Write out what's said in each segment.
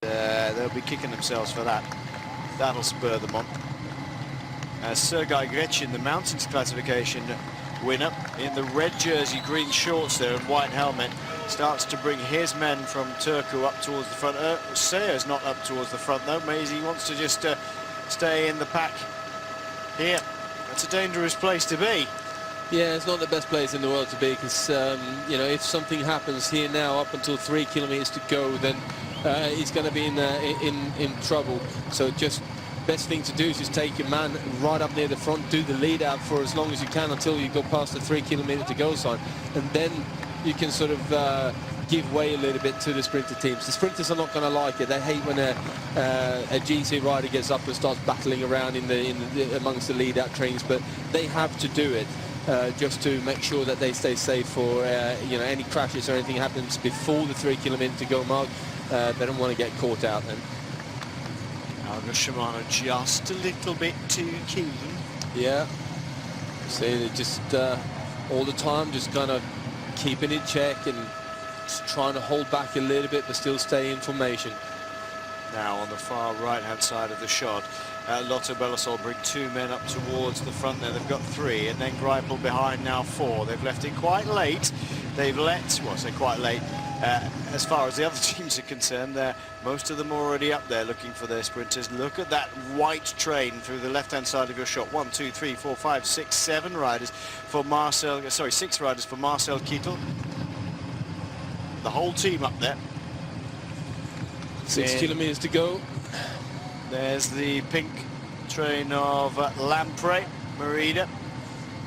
They'll be kicking themselves for that. That'll spur them on. Sergei Grechin, the mountains classification winner, in the red jersey, green shorts there and white helmet, starts to bring his men from Turku up towards the front. Sayer's not up towards the front though. Maisie wants to just stay in the pack here. That's a dangerous place to be. Yeah, it's not the best place in the world to be, because you know, if something happens here now up until 3 kilometers to go, then he's going to be in trouble. So just best thing to do is just take your man right up near the front, do the lead out for as long as you can until you go past the 3 kilometer to go sign, and then you can sort of give way a little bit to the sprinter teams. The sprinters are not going to like it. They hate when a GC rider gets up and starts battling around amongst the lead out trains, but they have to do it just to make sure that they stay safe for you know, any crashes or anything happens before the 3 kilometer to go mark. They don't want to get caught out then. Shimano just a little bit too keen. Yeah, see, they just all the time just kind of keeping in check and just trying to hold back a little bit but still stay in formation. Now on the far right hand side of the shot, Lotto Belisol bring 2 men up towards the front there. They've got 3, and then Greipel behind now 4. They've left it quite late. They've let, well, I say quite late, as far as the other teams are concerned, most of them are already up there looking for their sprinters. Look at that white train through the left-hand side of your shot. 1, 2, 3, 4, 5, 6, 7 riders for Marcel. Sorry, 6 riders for Marcel Kittel. The whole team up there. 6 kilometers to go. There's the pink train of Lampre, Merida.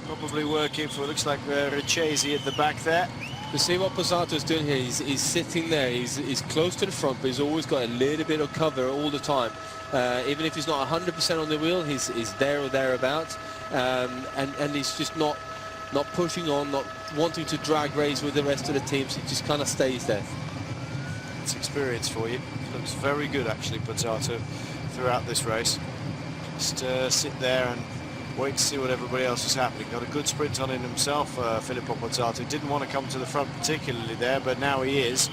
Probably working for, looks like Richesi at the back there. You see what Pozzato's doing here, he's sitting there, he's close to the front, but he's always got a little bit of cover all the time. Even if he's not 100% on the wheel, he's there or thereabouts, and he's just not pushing on, not wanting to drag race with the rest of the teams. He just kind of stays there. It's experience for you. Looks very good actually, Pozzato, throughout this race. Just sit there and wait to see what everybody else is happening. Got a good sprint on in himself, Filippo Pozzato. Didn't want to come to the front particularly there, but now he is.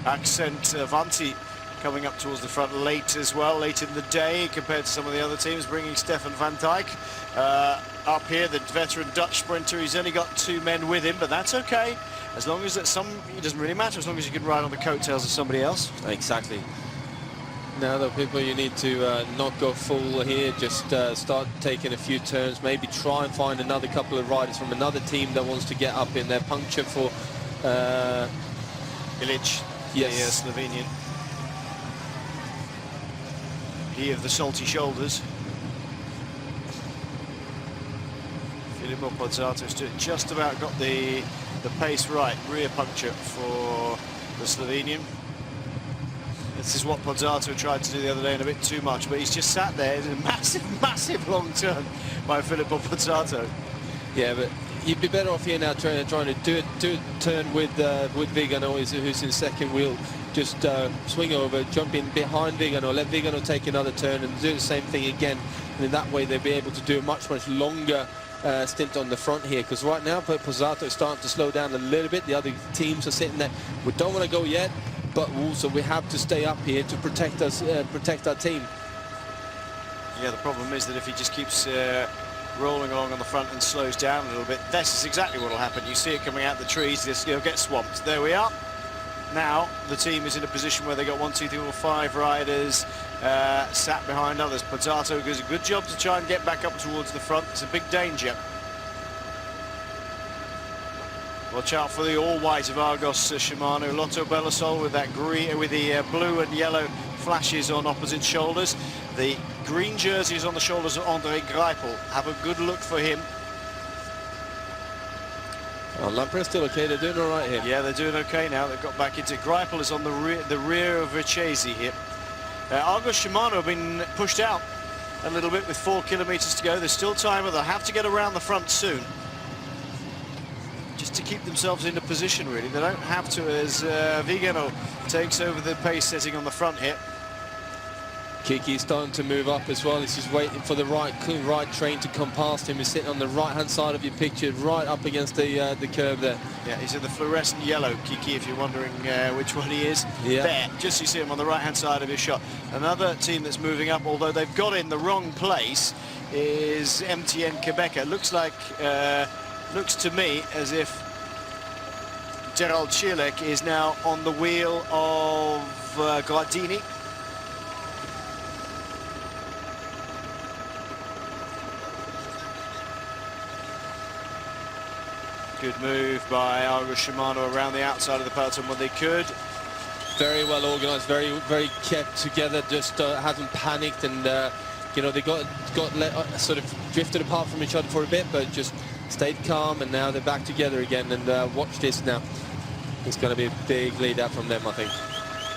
Accent Vanti coming up towards the front late as well, late in the day compared to some of the other teams, bringing Stefan van Dijk up here, the veteran Dutch sprinter. He's only got 2 men with him, but that's okay. As long as it doesn't really matter, as long as you can ride on the coattails of somebody else. Exactly. Now, though, people, you need to not go full here. Just start taking a few turns. Maybe try and find another couple of riders from another team that wants to get up in there. Puncture for Ilic, yes, the Slovenian. He of the salty shoulders. Filippo Pozzato's just about got the pace right. Rear puncture for the Slovenian. This is what Pozzato tried to do the other day and a bit too much, but he's just sat there. It's a massive, massive long turn by Filippo Pozzato. Yeah, but you'd be better off here now trying to do a turn with Vigano, who's in second wheel. Just swing over, jump in behind Vigano, let Vigano take another turn and do the same thing again. And in that way, they'll be able to do a much longer stint on the front here, because right now Pozzato is starting to slow down a little bit. The other teams are sitting there. We don't want to go yet, but also we have to stay up here to protect us, protect our team. Yeah, the problem is that if he just keeps rolling along on the front and slows down a little bit, this is exactly what will happen. You see it coming out the trees, he'll get swamped. There we are. Now the team is in a position where they got 1, 2, 3, 4, 5 riders sat behind others. Pozzato does a good job to try and get back up towards the front. It's a big danger. Watch out for the all-white of Argos Shimano. Lotto Belisol with that green, with the blue and yellow flashes on opposite shoulders. The green jerseys on the shoulders of André Greipel. Have a good look for him. Oh, Lampre's still okay. They're doing all right here. Yeah, they're doing okay now. They've got back into. Greipel is on the rear of Richesi here. Argos Shimano have been pushed out a little bit with 4 kilometers to go. There's still time, but they'll have to get around the front soon, just to keep themselves in a position, really. They don't have to, as Vigano takes over the pace setting on the front here. Kiki's starting to move up as well. He's just waiting for the right train to come past him. He's sitting on the right-hand side of your picture, right up against the curve there. Yeah, he's in the fluorescent yellow, Kiki, if you're wondering which one he is. Yeah. There, just you see him on the right-hand side of your shot. Another team that's moving up, although they've got in the wrong place, is MTN Quebec. It looks like, looks to me as if Gerald Cielek is now on the wheel of Gardini. Good move by Argo Shimano around the outside of the peloton when they could. Very well organised, very kept together, just hasn't panicked, and you know, they got sort of drifted apart from each other for a bit, but just stayed calm, and now they're back together again. And watch this now. It's going to be a big lead out from them, I think.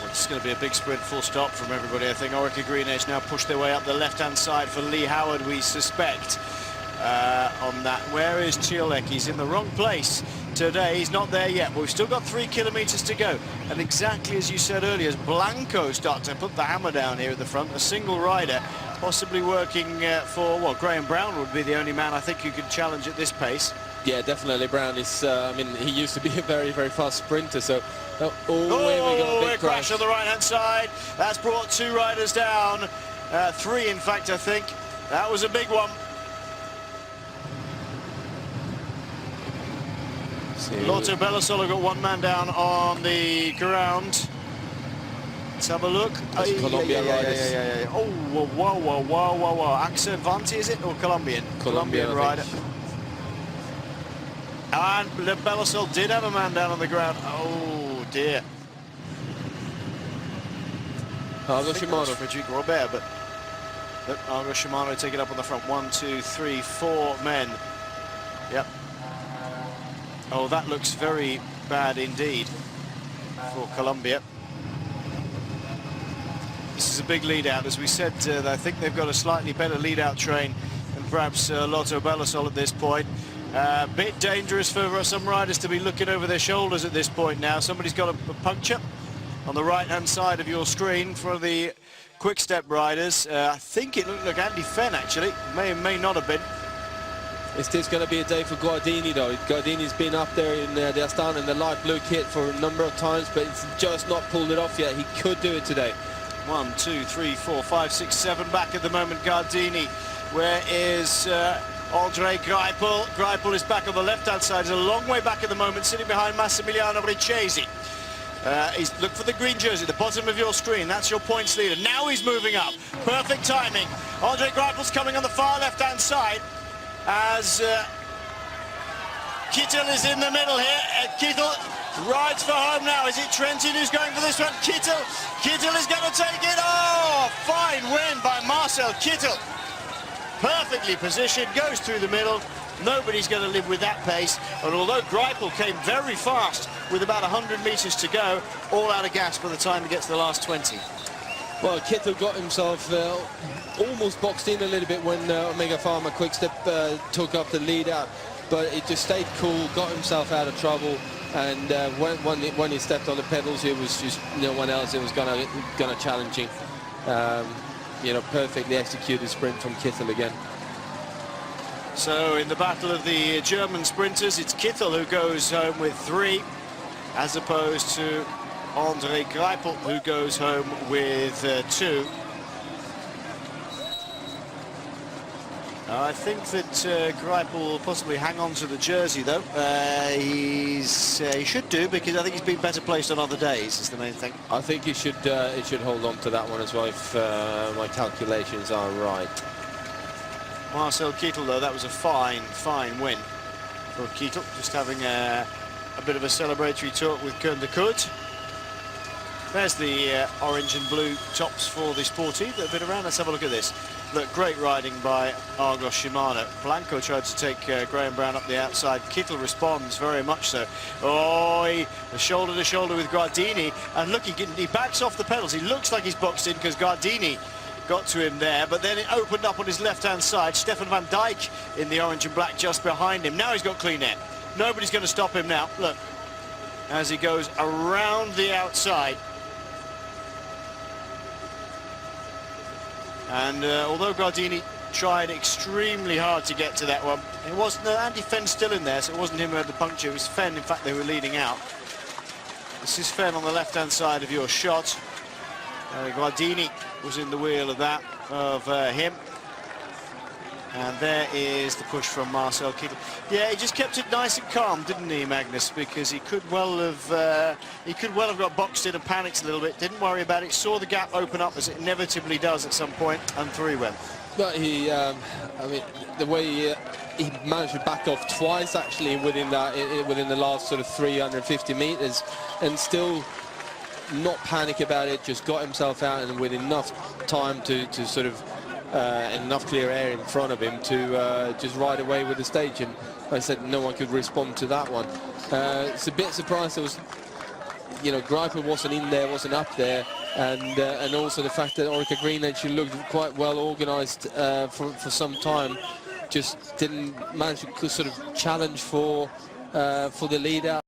Well, it's going to be a big sprint, full stop from everybody. I think Orica Green Edge now push their way up the left-hand side for Lee Howard, we suspect. On that, where is Cielek? He's in the wrong place today. He's not there yet, but we've still got 3 kilometers to go. And exactly as you said earlier, as Blanco starts to put the hammer down here at the front, a single rider, possibly working for, well, Graham Brown would be the only man I think who could challenge at this pace. Yeah, definitely. Brown is, I mean, he used to be a very fast sprinter, so... we got a big crash on the right-hand side. That's brought 2 riders down. 3, in fact, I think. That was a big one. Lotto Bellasolo got 1 man down on the ground. Let's have a look. That's Colombian riders. Oh, whoa. Axel Vanti, is it? Or Colombian? Colombian rider. And Bellasolo did have a man down on the ground. Oh, dear. Argo Shimano. Frédéric Robert, but look, Argo Shimano take it up on the front. 1, 2, 3, 4 men. Yep. Oh, that looks very bad indeed for Colombia. This is a big lead-out. As we said, I think they've got a slightly better lead-out train than perhaps Lotto Bellasol at this point. A bit dangerous for some riders to be looking over their shoulders at this point now. Somebody's got a puncture on the right-hand side of your screen for the quick-step riders. I think it looked like Andy Fenn, actually. May not have been. Is this going to be a day for Guardini, though? Guardini's been up there in the Astana in the light blue kit for a number of times, but it's just not pulled it off yet. He could do it today. 1, 2, 3, 4, 5, 6, 7 back at the moment. Gardini. Where is Andre Greipel? Greipel is back on the left-hand side. He's a long way back at the moment, sitting behind Massimiliano Riccesi. Look for the green jersey at the bottom of your screen. That's your points leader. Now he's moving up. Perfect timing. Andre Greipel's coming on the far left-hand side as Kittel is in the middle here. Kittel rides for home now. Is it Trentin who's going for this one? Kittel is going to take it. Oh, fine win by Marcel Kittel. Perfectly positioned, goes through the middle. Nobody's going to live with that pace. And although Greipel came very fast with about 100 meters to go, all out of gas by the time he gets to the last 20. Well, Kittel got himself almost boxed in a little bit when Omega Pharma Quickstep took up the lead out, but it just stayed cool, got himself out of trouble, and when he stepped on the pedals, it was just no one else that was gonna challenge him. You know, perfectly executed sprint from Kittel again. So in the battle of the German sprinters, it's Kittel who goes home with 3, as opposed to Andre Greipel, who goes home with 2. I think that Greipel will possibly hang on to the jersey, though. He should do, because I think he's been better placed on other days, is the main thing. I think he should hold on to that one as well, if my calculations are right. Marcel Kittel, though, that was a fine win for Kittel. Just having a bit of a celebratory talk with Koen de Kort. There's the orange and blue tops for the Sporty that have been around. Let's have a look at this. Look, great riding by Argos Shimano. Blanco tried to take Graham Brown up the outside. Kittel responds very much so. Oh, shoulder to shoulder with Gardini. And look, he backs off the pedals. He looks like he's boxed in because Gardini got to him there. But then it opened up on his left-hand side. Stefan van Dijk in the orange and black just behind him. Now he's got clean air. Nobody's going to stop him now. Look, as he goes around the outside. And although Gardini tried extremely hard to get to that one, it wasn't Andy Fenn's still in there, so it wasn't him who had the puncture, it was Fenn. In fact, they were leading out. This is Fenn on the left-hand side of your shot. Gardini was in the wheel of that, of him. And there is the push from Marcel Kittel. Yeah, he just kept it nice and calm, didn't he, Magnus? Because he could well have got boxed in and panicked a little bit. Didn't worry about it. Saw the gap open up as it inevitably does at some point, and through he went. But he, I mean, the way he managed to back off twice actually within the last sort of 350 meters, and still not panic about it. Just got himself out and with enough time to sort of. Enough clear air in front of him to just ride away with the stage, and like I said, no one could respond to that one. It's a bit surprised there was, you know, Greipel wasn't in there, wasn't up there, and also the fact that Orica Green actually looked quite well organised for some time, just didn't manage to sort of challenge for the leader.